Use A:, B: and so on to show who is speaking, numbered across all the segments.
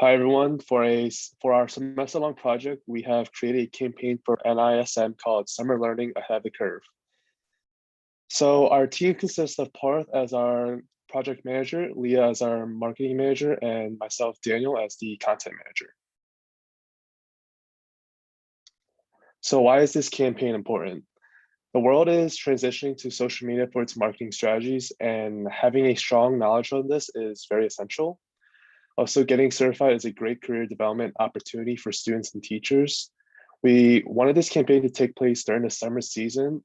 A: Hi everyone. For our semester-long project, we have created a campaign for NISM called Summer Learning Ahead of the Curve. So our team consists of Parth as our project manager, Leah as our marketing manager, and myself, Daniel, as the content manager. So why is this campaign important? The world is transitioning to social media for its marketing strategies, and having a strong knowledge of this is very essential. Also, getting certified is a great career development opportunity for students and teachers. We wanted this campaign to take place during the summer season.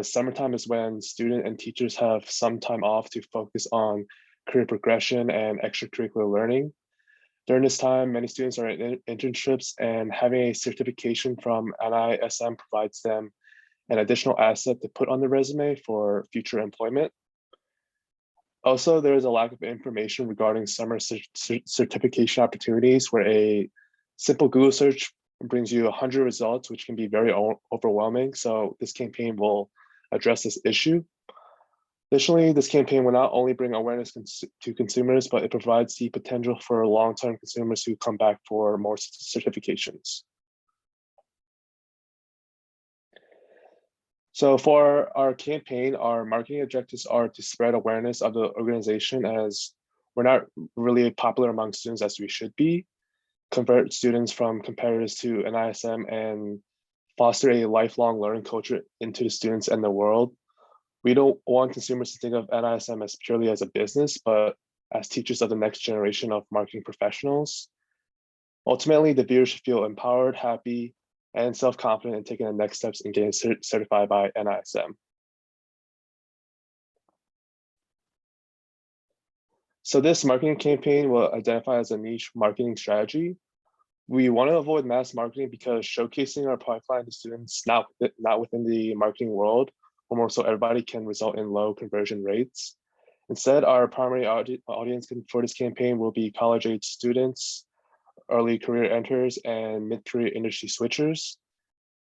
A: Summertime is when students and teachers have some time off to focus on career progression and extracurricular learning. During this time, many students are in internships, and having a certification from NISM provides them an additional asset to put on the resume for future employment. Also, there is a lack of information regarding summer certification opportunities, where a simple Google search brings you 100 results, which can be very overwhelming. So this campaign will address this issue. Additionally, this campaign will not only bring awareness to consumers, but it provides the potential for long-term consumers who come back for more certifications. So for our campaign, our marketing objectives are to spread awareness of the organization, as we're not really popular among students as we should be, convert students from competitors to NISM, and foster a lifelong learning culture into the students and the world. We don't want consumers to think of NISM as purely as a business, but as teachers of the next generation of marketing professionals. Ultimately, the viewers should feel empowered, happy, and self-confident in taking the next steps in getting certified by NISM. So this marketing campaign will identify as a niche marketing strategy. We want to avoid mass marketing because showcasing our product line to students not within the marketing world, or more so everybody, can result in low conversion rates. Instead, our primary audience for this campaign will be college-age students, early career enters, and mid-career industry switchers.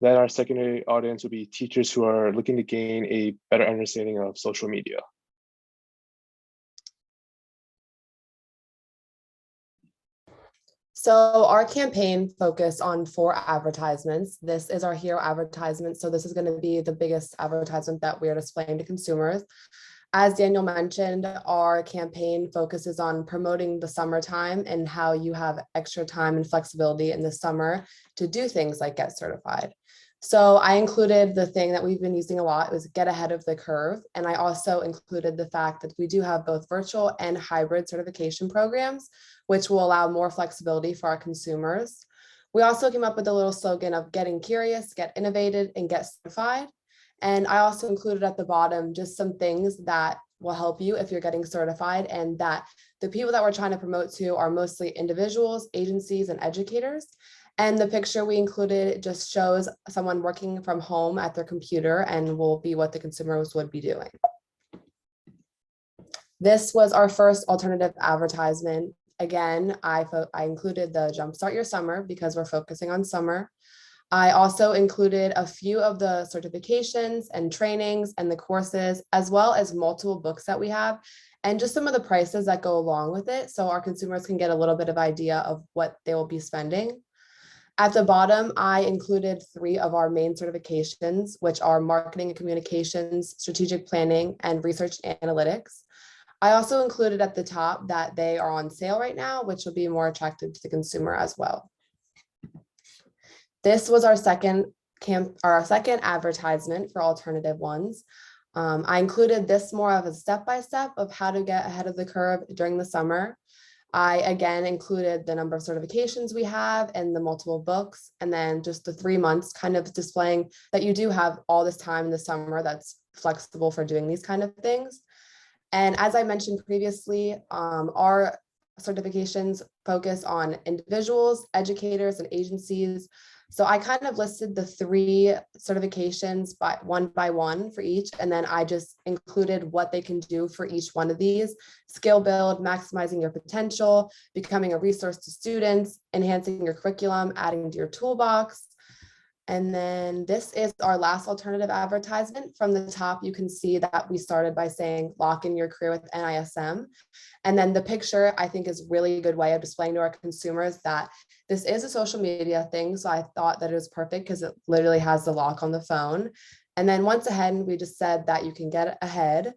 A: Then our secondary audience will be teachers who are looking to gain a better understanding of social media.
B: So our campaign focused on 4 advertisements. This is our hero advertisement. So this is going to be the biggest advertisement that we're displaying to consumers. As Daniel mentioned, our campaign focuses on promoting the summertime and how you have extra time and flexibility in the summer to do things like get certified. So I included the thing that we've been using a lot, was get ahead of the curve. And I also included the fact that we do have both virtual and hybrid certification programs, which will allow more flexibility for our consumers. We also came up with a little slogan of getting curious, get innovative, and get certified. And I also included at the bottom just some things that will help you if you're getting certified, and that the people that we're trying to promote to are mostly individuals, agencies, and educators. And the picture we included just shows someone working from home at their computer and will be what the consumers would be doing. This was our first alternative advertisement. Again, I included the Jumpstart Your Summer because we're focusing on summer. I also included a few of the certifications and trainings and the courses, as well as multiple books that we have, and just some of the prices that go along with it, so our consumers can get a little bit of idea of what they will be spending. At the bottom, I included 3 of our main certifications, which are marketing and communications, strategic planning, and research analytics. I also included at the top that they are on sale right now, which will be more attractive to the consumer as well. This was our second advertisement for alternative ones. I included this more of a step-by-step of how to get ahead of the curve during the summer. I again included the number of certifications we have and the multiple books, and then just the 3 months, kind of displaying that you do have all this time in the summer that's flexible for doing these kind of things. And as I mentioned previously, our certifications focus on individuals, educators, and agencies. So I kind of listed the 3 certifications by one for each, and then I just included what they can do for each one of these: skill build, maximizing your potential, becoming a resource to students, enhancing your curriculum, adding to your toolbox. And then this is our last alternative advertisement. From the top, you can see that we started by saying lock in your career with NISM. And then the picture, I think, is really a good way of displaying to our consumers that this is a social media thing. So I thought that it was perfect because it literally has the lock on the phone. And then once ahead, we just said that you can get ahead,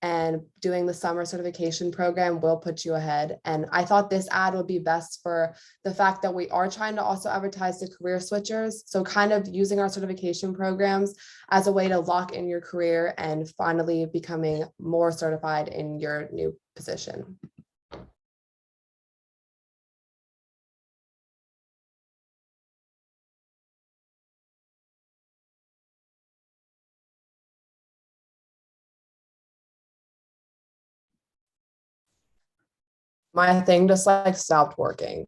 B: and doing the summer certification program will put you ahead. And I thought this ad would be best for the fact that we are trying to also advertise to career switchers. So kind of using our certification programs as a way to lock in your career and finally becoming more certified in your new position. My thing just like stopped working.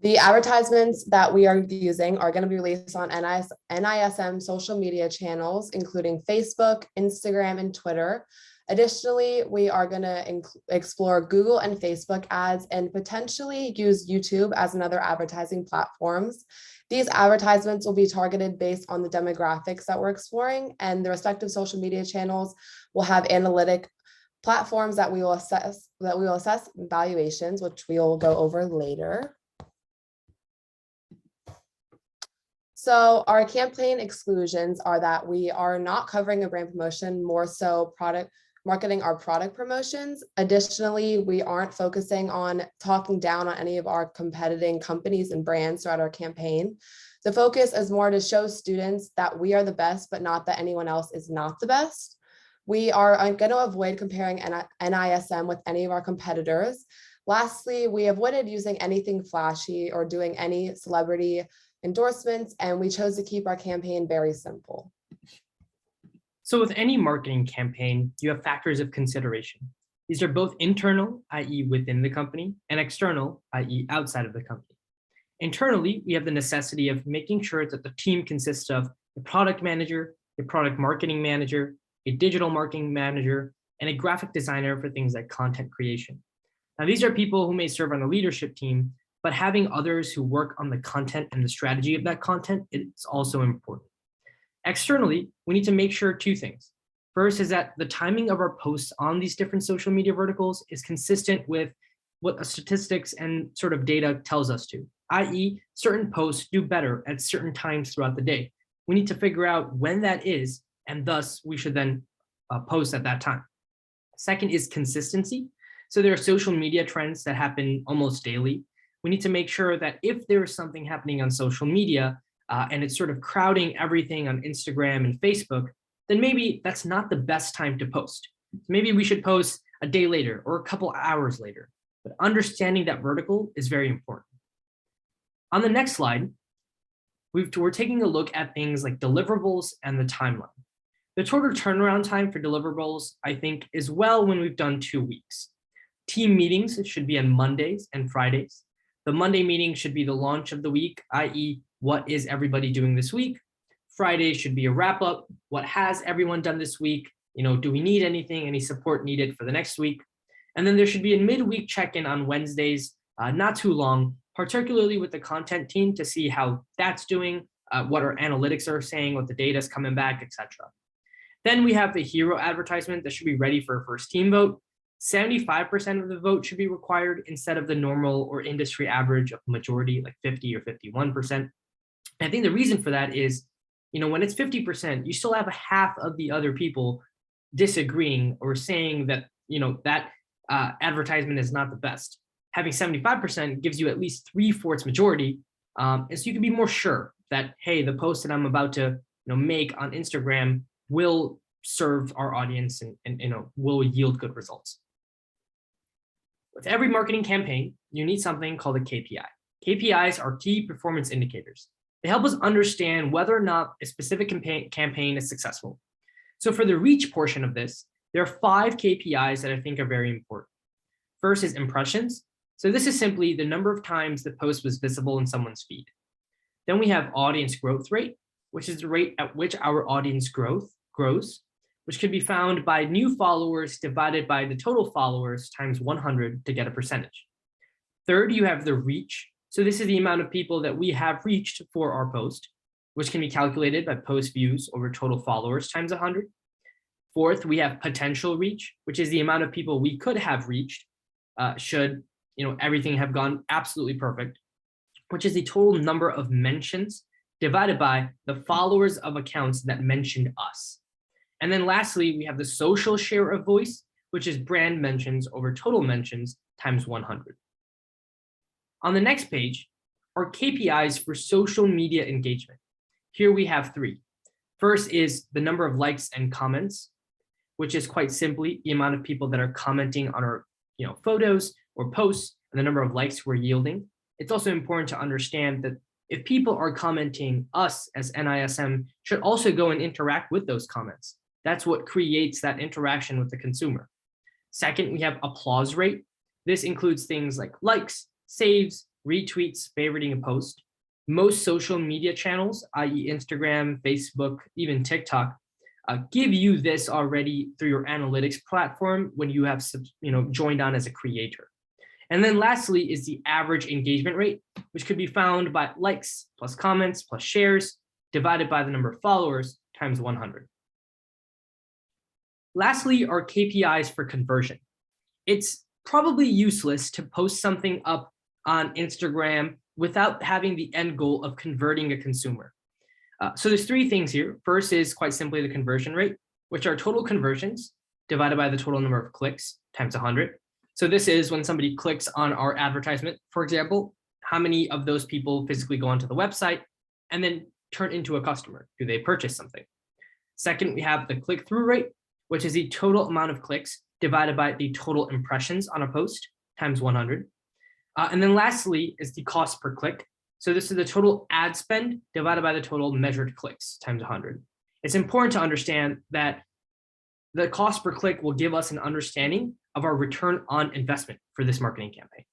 B: The advertisements that we are using are going to be released on NISM social media channels, including Facebook, Instagram, and Twitter. Additionally, we are going to explore Google and Facebook ads and potentially use YouTube as another advertising platforms. These advertisements will be targeted based on the demographics that we're exploring, and the respective social media channels will have analytic platforms that we will assess valuations, which we will go over later. So our campaign exclusions are that we are not covering a brand promotion, more so marketing our product promotions. Additionally, we aren't focusing on talking down on any of our competing companies and brands throughout our campaign. The focus is more to show students that we are the best, but not that anyone else is not the best. We are going to avoid comparing NISM with any of our competitors. Lastly, we avoided using anything flashy or doing any celebrity endorsements, and we chose to keep our campaign very simple.
C: So with any marketing campaign, you have factors of consideration. These are both internal, i.e. within the company, and external, i.e. outside of the company. Internally, we have the necessity of making sure that the team consists of a product manager, a product marketing manager, a digital marketing manager, and a graphic designer for things like content creation. Now, these are people who may serve on the leadership team, but having others who work on the content and the strategy of that content is also important. Externally, we need to make sure two things. First is that the timing of our posts on these different social media verticals is consistent with what statistics and sort of data tells us to, i.e. certain posts do better at certain times throughout the day. We need to figure out when that is, and thus we should then post at that time. Second is consistency. So there are social media trends that happen almost daily. We need to make sure that if there is something happening on social media and it's sort of crowding everything on Instagram and Facebook, then maybe that's not the best time to post. Maybe we should post a day later or a couple hours later, but understanding that vertical is very important. On the next slide, we're taking a look at things like deliverables and the timeline. The total turnaround time for deliverables, I think, is well when we've done 2 weeks. Team meetings should be on Mondays and Fridays. The Monday meeting should be the launch of the week, i.e. what is everybody doing this week? Friday should be a wrap up. What has everyone done this week? Do we need anything, any support needed for the next week? And then there should be a midweek check-in on Wednesdays, not too long, particularly with the content team to see how that's doing, what our analytics are saying, what the data is coming back, etc. Then we have the hero advertisement that should be ready for a first team vote. 75% of the vote should be required instead of the normal or industry average of majority, like 50 or 51%. And I think the reason for that is, when it's 50%, you still have a half of the other people disagreeing or saying that, that advertisement is not the best. Having 75% gives you at least 3/4 majority. And so you can be more sure that, hey, the post that I'm about to make on Instagram will serve our audience and will yield good results. With every marketing campaign, you need something called a KPI. KPIs are key performance indicators. They help us understand whether or not a specific campaign is successful. So for the reach portion of this, there are 5 KPIs that I think are very important. First is impressions. So this is simply the number of times the post was visible in someone's feed. Then we have audience growth rate, which is the rate at which our audience grows, which can be found by new followers divided by the total followers times 100 to get a percentage. Third, you have the reach. So this is the amount of people that we have reached for our post, which can be calculated by post views over total followers times 100. Fourth, we have potential reach, which is the amount of people we could have reached should everything have gone absolutely perfect, which is the total number of mentions divided by the followers of accounts that mentioned us. And then lastly, we have the social share of voice, which is brand mentions over total mentions times 100. On the next page are KPIs for social media engagement. Here we have three. First is the number of likes and comments, which is quite simply the amount of people that are commenting on our photos or posts and the number of likes we're yielding. It's also important to understand that if people are commenting, us as NISM should also go and interact with those comments. That's what creates that interaction with the consumer. Second, we have applause rate. This includes things like likes, saves, retweets, favoriting a post. Most social media channels, i.e. Instagram, Facebook, even TikTok, give you this already through your analytics platform when you have joined on as a creator. And then lastly is the average engagement rate, which could be found by likes plus comments plus shares divided by the number of followers times 100. Lastly are KPIs for conversion. It's probably useless to post something up on Instagram without having the end goal of converting a consumer. So there's three things here. First is quite simply the conversion rate, which are total conversions divided by the total number of clicks times 100. So this is when somebody clicks on our advertisement, for example, how many of those people physically go onto the website and then turn into a customer? Do they purchase something? Second, we have the click-through rate, which is the total amount of clicks divided by the total impressions on a post times 100. And then lastly is the cost per click. So this is the total ad spend divided by the total measured clicks times 100. It's important to understand that the cost per click will give us an understanding of our return on investment for this marketing campaign.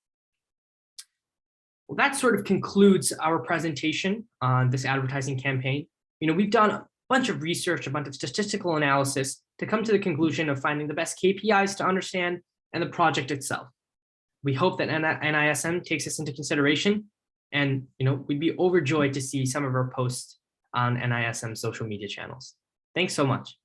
C: Well, that sort of concludes our presentation on this advertising campaign. We've done a bunch of research, a bunch of statistical analysis to come to the conclusion of finding the best KPIs to understand and the project itself. We hope that NISM takes this into consideration, and we'd be overjoyed to see some of our posts on NISM social media channels. Thanks so much.